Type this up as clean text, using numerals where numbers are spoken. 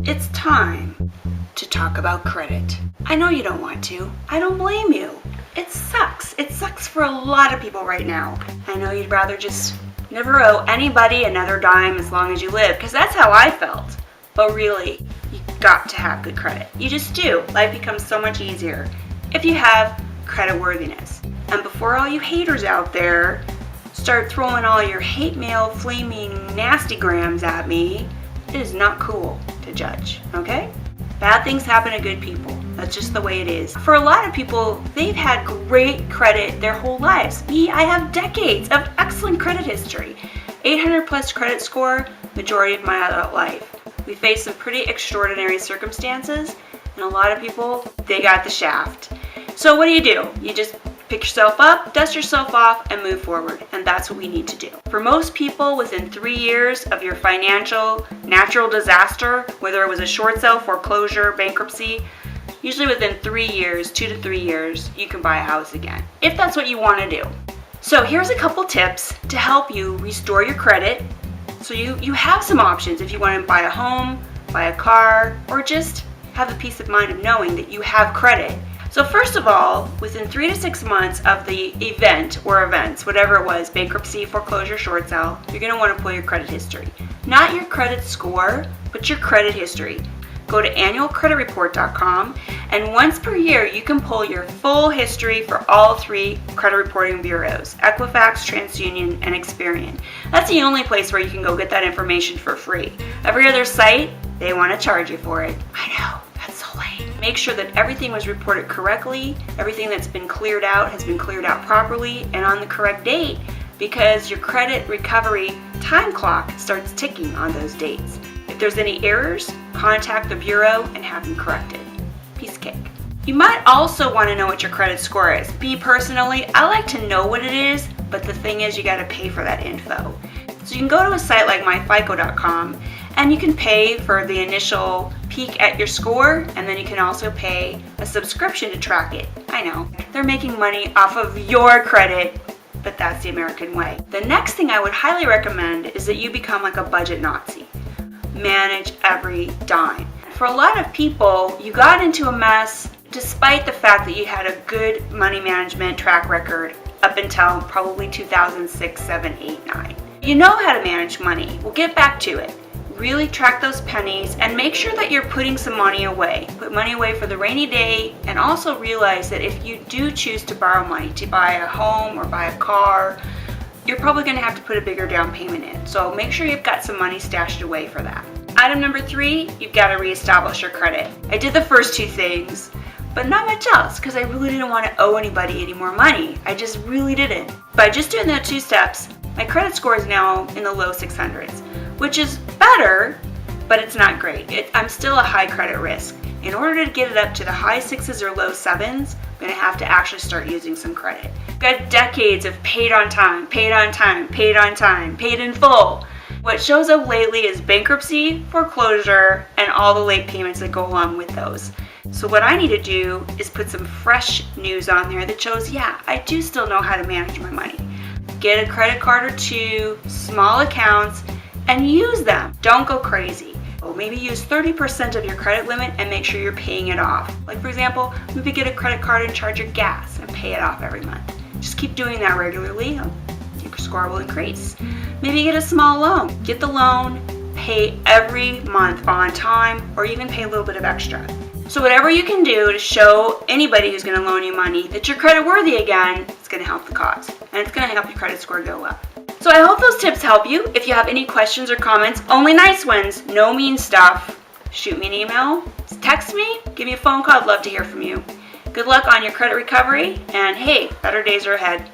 It's time to talk about credit. I know you don't want to. I don't blame you. It sucks. It sucks for a lot of people right now. I know you'd rather just never owe anybody another dime as long as you live, because that's how I felt. But really, you got to have good credit. You just do. Life becomes so much easier if you have credit worthiness. And before all you haters out there start throwing all your hate mail, flaming nasty grams at me, it is not cool to judge, okay? Bad things happen to good people. That's just the way it is. For a lot of people, they've had great credit their whole lives. Me, I have decades of excellent credit history. 800 plus credit score, majority of my adult life. We faced some pretty extraordinary circumstances, and a lot of people, they got the shaft. So what do? You just pick yourself up, dust yourself off, and move forward. And that's what we need to do. For most people, within 3 years of your financial, natural disaster, whether it was a short sale, foreclosure, bankruptcy, usually within 3 years, 2 to 3 years, you can buy a house again, if that's what you want to do. So here's a couple tips to help you restore your credit. So you have some options if you want to buy a home, buy a car, or just have the peace of mind of knowing that you have credit. So first of all, within 3 to 6 months of the event or events, whatever it was, bankruptcy, foreclosure, short sale, you're going to want to pull your credit history. Not your credit score, but your credit history. Go to annualcreditreport.com, and once per year you can pull your full history for all 3 credit reporting bureaus, Equifax, TransUnion, and Experian. That's the only place where you can go get that information for free. Every other site, they want to charge you for it. I know, that's so lame. Make sure that everything was reported correctly, everything that's been cleared out has been cleared out properly and on the correct date, because your credit recovery time clock starts ticking on those dates. If there's any errors, contact the bureau and have them corrected. Piece of cake. You might also want to know what your credit score is. Me personally, I like to know what it is, but the thing is you got to pay for that info. So you can go to a site like myfico.com and you can pay for the initial peek at your score, and then you can also pay a subscription to track it. I know, they're making money off of your credit, but that's the American way. The next thing I would highly recommend is that you become like a budget Nazi. Manage every dime. For a lot of people, you got into a mess despite the fact that you had a good money management track record up until probably 2006, 7, 8, 9. You know how to manage money. We'll get back to it. Really track those pennies and make sure that you're putting some money away. Put money away for the rainy day, and also realize that if you do choose to borrow money to buy a home or buy a car, you're probably going to have to put a bigger down payment in. So make sure you've got some money stashed away for that. Item number 3, you've got to reestablish your credit. I did the first 2 things, but not much else, because I really didn't want to owe anybody any more money. I just really didn't. By just doing the 2 steps, my credit score is now in the low 600s, which is better, but it's not great. I'm still a high credit risk. In order to get it up to the high 6s or low 7s, I'm going to have to actually start using some credit. I've got decades of paid on time, paid on time, paid on time, paid in full. What shows up lately is bankruptcy, foreclosure, and all the late payments that go along with those. So what I need to do is put some fresh news on there that shows, yeah, I do still know how to manage my money. Get a credit card or 2, small accounts, and use them. Don't go crazy. Well, maybe use 30% of your credit limit and make sure you're paying it off. Like for example, maybe get a credit card and charge your gas and pay it off every month. Just keep doing that regularly. Your score will increase. Maybe get a small loan. Get the loan, pay every month on time, or even pay a little bit of extra. So whatever you can do to show anybody who's going to loan you money that you're credit worthy again, it's going to help the cause. And it's going to help your credit score go up. So I hope those tips help you. If you have any questions or comments, only nice ones, no mean stuff, shoot me an email, text me, give me a phone call. I'd love to hear from you. Good luck on your credit recovery, and hey, better days are ahead.